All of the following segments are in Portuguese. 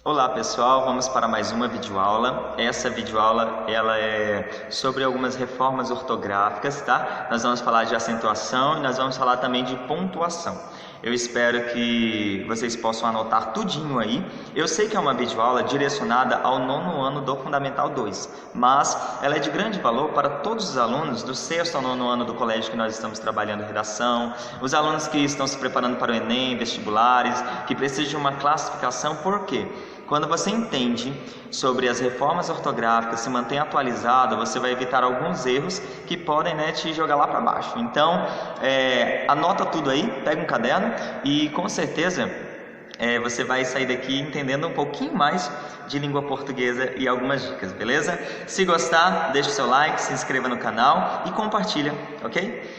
Olá pessoal, vamos para mais uma videoaula. Essa videoaula ela é sobre algumas reformas ortográficas, tá? Nós vamos falar de acentuação e nós vamos falar também de pontuação. Eu espero que vocês possam anotar tudinho aí. Eu sei que é uma videoaula direcionada ao nono ano do Fundamental 2, mas ela é de grande valor para todos os alunos do sexto ao nono ano do colégio que nós estamos trabalhando redação, os alunos que estão se preparando para o Enem, vestibulares, que precisam de uma classificação. Por quê? Quando você entende sobre as reformas ortográficas, se mantém atualizado, você vai evitar alguns erros que podem te jogar lá para baixo. Então, anota tudo aí, pega um caderno e com certeza você vai sair daqui entendendo um pouquinho mais de língua portuguesa e algumas dicas, beleza? Se gostar, deixa o seu like, se inscreva no canal e compartilha, ok?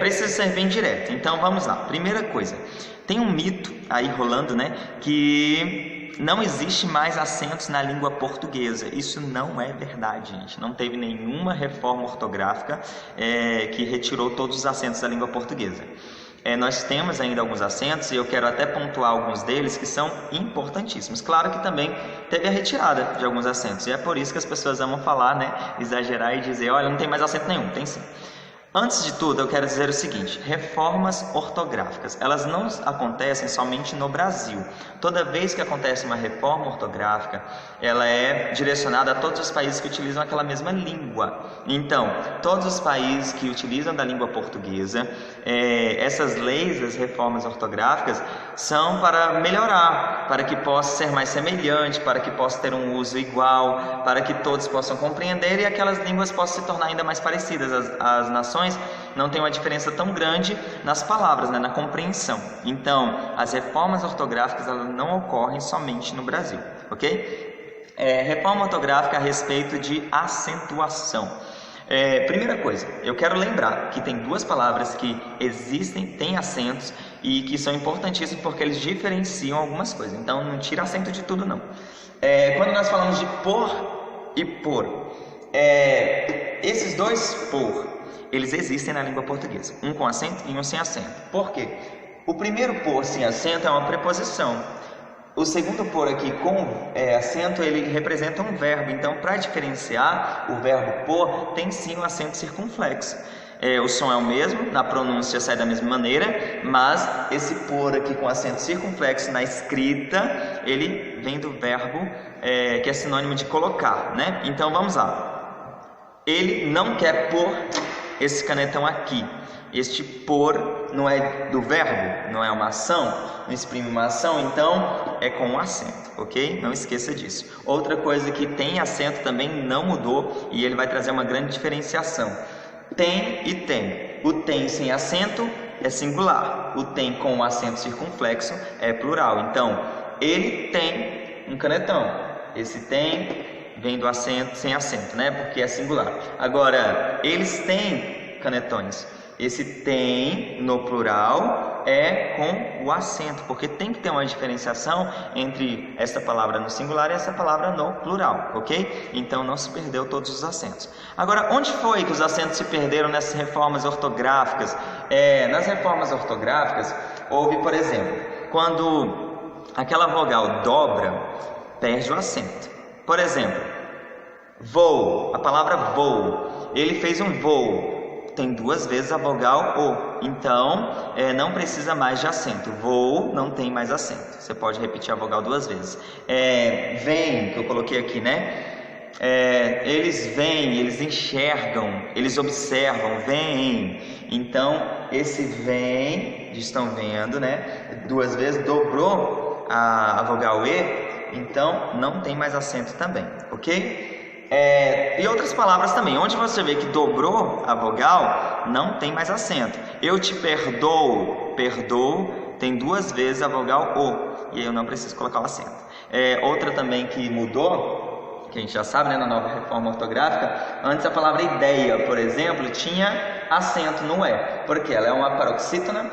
Precisa ser bem direto, então vamos lá. Primeira coisa, tem um mito aí rolando, que não existe mais acentos na língua portuguesa. Isso não é verdade, gente. Não teve nenhuma reforma ortográfica que retirou todos os acentos da língua portuguesa. Nós temos ainda alguns acentos e eu quero até pontuar alguns deles que são importantíssimos. Claro que também teve a retirada de alguns acentos e é por isso que as pessoas amam falar, exagerar e dizer, olha, não tem mais acento nenhum. Tem sim. Antes de tudo, eu quero dizer o seguinte, reformas ortográficas, elas não acontecem somente no Brasil. Toda vez que acontece uma reforma ortográfica, ela é direcionada a todos os países que utilizam aquela mesma língua. Então, todos os países que utilizam da língua portuguesa, essas leis, as reformas ortográficas, são para melhorar, para que possa ser mais semelhante, para que possa ter um uso igual, para que todos possam compreender e aquelas línguas possam se tornar ainda mais parecidas. As nações não tem uma diferença tão grande nas palavras, na compreensão. Então, as reformas ortográficas elas não ocorrem somente no Brasil, ok? Reforma ortográfica a respeito de acentuação. Primeira coisa, eu quero lembrar que tem duas palavras que têm acentos e que são importantíssimos porque eles diferenciam algumas coisas. Então, não tira acento de tudo, não. Quando nós falamos de por e por, esses dois por, eles existem na língua portuguesa, um com acento e um sem acento. Por quê? O primeiro por sem acento é uma preposição. O segundo por aqui com acento, ele representa um verbo. Então, para diferenciar, o verbo por tem sim um acento circunflexo. O som é o mesmo, na pronúncia sai da mesma maneira, mas esse por aqui com acento circunflexo na escrita, ele vem do verbo que é sinônimo de colocar, Então, vamos lá. Ele não quer pôr esse canetão aqui. Este por não é do verbo, não é uma ação, não exprime uma ação, então é com acento, ok? Não esqueça disso. Outra coisa que tem acento também não mudou e ele vai trazer uma grande diferenciação. Tem e tem. O tem sem acento é singular, o tem com acento circunflexo é plural. Então, ele tem um canetão. Esse tem vem do acento sem acento, porque é singular. Agora, eles têm canetões. Esse tem no plural é com o acento, porque tem que ter uma diferenciação entre essa palavra no singular e essa palavra no plural, ok? Então não se perdeu todos os acentos. Agora, onde foi que os acentos se perderam nessas reformas ortográficas? Nas reformas ortográficas, houve, por exemplo, quando aquela vogal dobra, perde o acento. Por exemplo, voo, a palavra voo, ele fez um voo. Tem duas vezes a vogal O, então não precisa mais de acento. Vou não tem mais acento. Você pode repetir a vogal duas vezes. Vem, que eu coloquei aqui, eles veem, eles enxergam, eles observam, veem. Então, esse vem, estão vendo, duas vezes, dobrou a vogal E, então não tem mais acento também, ok? E outras palavras também, onde você vê que dobrou a vogal, não tem mais acento. Eu te perdoo, perdoo, tem duas vezes a vogal O, e aí eu não preciso colocar o acento. Outra também que mudou, que a gente já sabe, na nova reforma ortográfica, antes a palavra ideia, por exemplo, tinha acento no E, porque ela é uma paroxítona,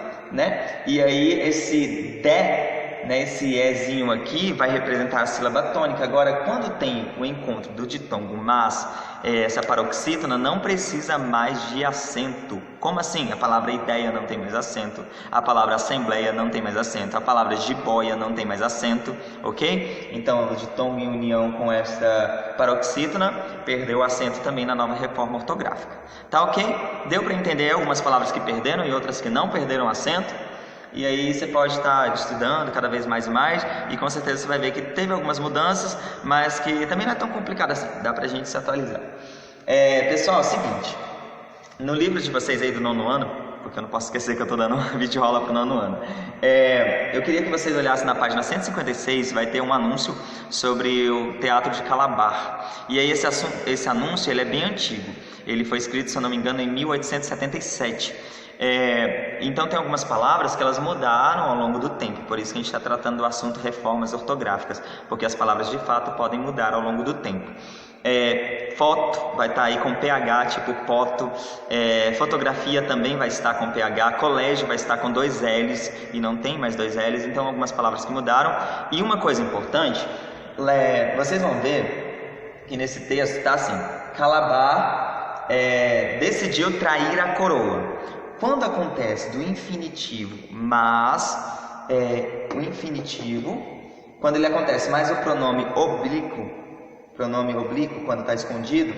e aí esse de né, esse ezinho aqui vai representar a sílaba tônica. Agora, quando tem o encontro do ditongo mas, essa paroxítona não precisa mais de acento. Como assim? A palavra ideia não tem mais acento, a palavra assembleia não tem mais acento, a palavra jiboia não tem mais acento, ok? Então, o ditongo em união com essa paroxítona perdeu o acento também na nova reforma ortográfica. Tá ok? Deu para entender algumas palavras que perderam e outras que não perderam acento? E aí você pode estar estudando cada vez mais e mais, e com certeza você vai ver que teve algumas mudanças, mas que também não é tão complicado assim, dá pra gente se atualizar. Pessoal, é o seguinte, no livro de vocês aí do 9º ano, porque eu não posso esquecer que eu estou dando uma videoaula para o 9º ano, eu queria que vocês olhassem na página 156, vai ter um anúncio sobre o Teatro de Calabar. E aí esse anúncio ele é bem antigo, ele foi escrito, se eu não me engano, em 1877. Então tem algumas palavras que elas mudaram ao longo do tempo, por isso que a gente está tratando do assunto reformas ortográficas, porque as palavras de fato podem mudar ao longo do tempo. Foto vai estar aí com PH, tipo poto, fotografia também vai estar com PH, colégio vai estar com 2 L's e não tem mais 2 L's, então algumas palavras que mudaram. E uma coisa importante, vocês vão ver que nesse texto está assim, Calabar decidiu trair a coroa. Quando acontece do infinitivo, mas, o infinitivo, quando ele acontece mais o pronome oblíquo, quando está escondido,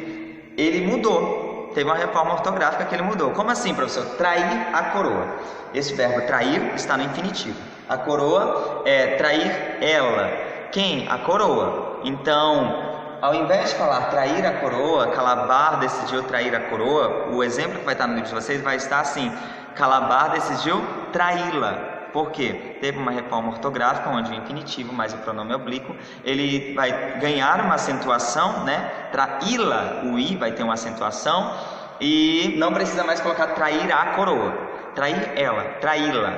ele mudou. Teve uma reforma ortográfica que ele mudou. Como assim, professor? Trair a coroa. Esse verbo trair está no infinitivo. A coroa é trair ela. Quem? A coroa. Então, ao invés de falar trair a coroa, Calabar decidiu trair a coroa, o exemplo que vai estar no livro de vocês vai estar assim, Calabar decidiu traí-la. Por quê? Teve uma reforma ortográfica onde o infinitivo mais o pronome oblíquo, ele vai ganhar uma acentuação, né? Traí-la, o i vai ter uma acentuação e não precisa mais colocar trair a coroa. Trair ela, traí-la,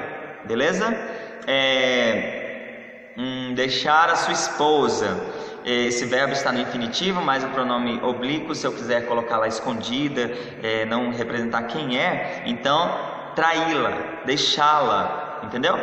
beleza? Deixar a sua esposa. Esse verbo está no infinitivo, mais o pronome oblíquo, se eu quiser colocá-la escondida, não representar quem é, então traí-la, deixá-la, entendeu?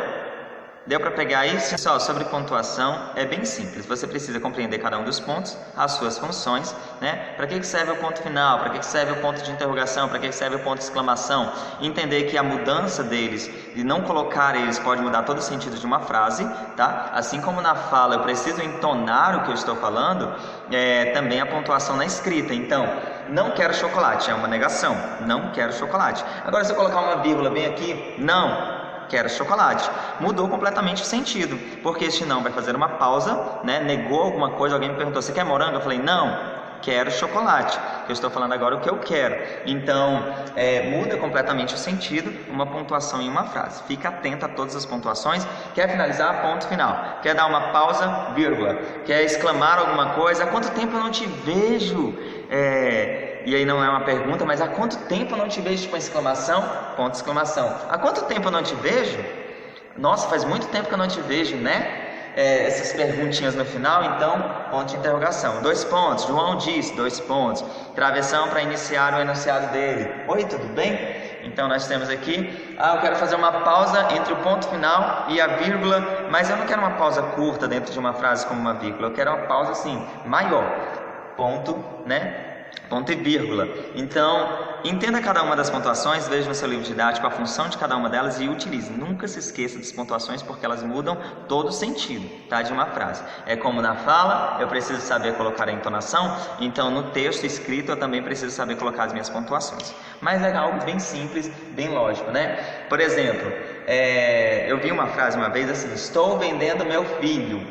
Deu para pegar isso? Pessoal, sobre pontuação é bem simples, você precisa compreender cada um dos pontos, as suas funções, né? Para que serve o ponto final, para que serve o ponto de interrogação, para que serve o ponto de exclamação, entender que a mudança deles e não colocar eles pode mudar todo o sentido de uma frase, tá? Assim como na fala eu preciso entonar o que eu estou falando, também a pontuação na escrita. Então, não quero chocolate, é uma negação, não quero chocolate. Agora se eu colocar uma vírgula bem aqui, não quero chocolate, mudou completamente o sentido, porque este não vai fazer uma pausa, né? Negou alguma coisa, alguém me perguntou, você quer morango? Eu falei, não, quero chocolate, eu estou falando agora o que eu quero. Então, muda completamente o sentido, uma pontuação em uma frase. Fica atento a todas as pontuações. Quer finalizar? Ponto final. Quer dar uma pausa? Vírgula. Quer exclamar alguma coisa? Há quanto tempo eu não te vejo? E aí não é uma pergunta, mas há quanto tempo eu não te vejo com exclamação? Ponto de exclamação. Há quanto tempo eu não te vejo? Nossa, faz muito tempo que eu não te vejo, né? Essas perguntinhas no final, então, ponto de interrogação. 2 pontos, João disse, 2 pontos. Travessão para iniciar o enunciado dele. Oi, tudo bem? Então nós temos aqui, eu quero fazer uma pausa entre o ponto final e a vírgula, mas eu não quero uma pausa curta dentro de uma frase como uma vírgula, eu quero uma pausa assim, maior. Ponto, né? Ponto e vírgula. Então, entenda cada uma das pontuações, veja no seu livro didático a função de cada uma delas e utilize. Nunca se esqueça das pontuações porque elas mudam todo o sentido, tá, de uma frase. É como na fala, eu preciso saber colocar a entonação, então no texto escrito eu também preciso saber colocar as minhas pontuações. Mas é algo bem simples, bem lógico, né? Por exemplo, eu vi uma frase uma vez assim, estou vendendo meu filho.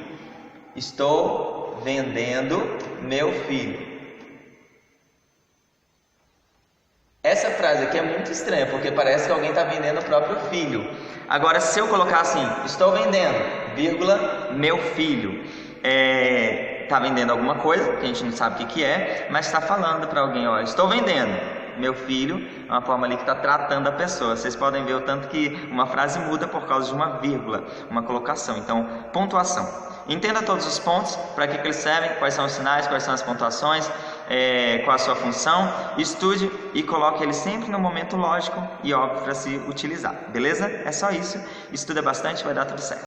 Estou vendendo meu filho. Essa frase aqui é muito estranha, porque parece que alguém está vendendo o próprio filho. Agora, se eu colocar assim, estou vendendo, vírgula, meu filho, está vendendo alguma coisa, que a gente não sabe o que é, mas está falando para alguém, ó, estou vendendo, meu filho, é uma forma ali que está tratando a pessoa. Vocês podem ver o tanto que uma frase muda por causa de uma vírgula, uma colocação. Então, pontuação. Entenda todos os pontos, para que eles servem, quais são os sinais, quais são as pontuações, qual a sua função, estude e coloque ele sempre no momento lógico e óbvio para se utilizar, beleza? É só isso, estuda bastante, vai dar tudo certo.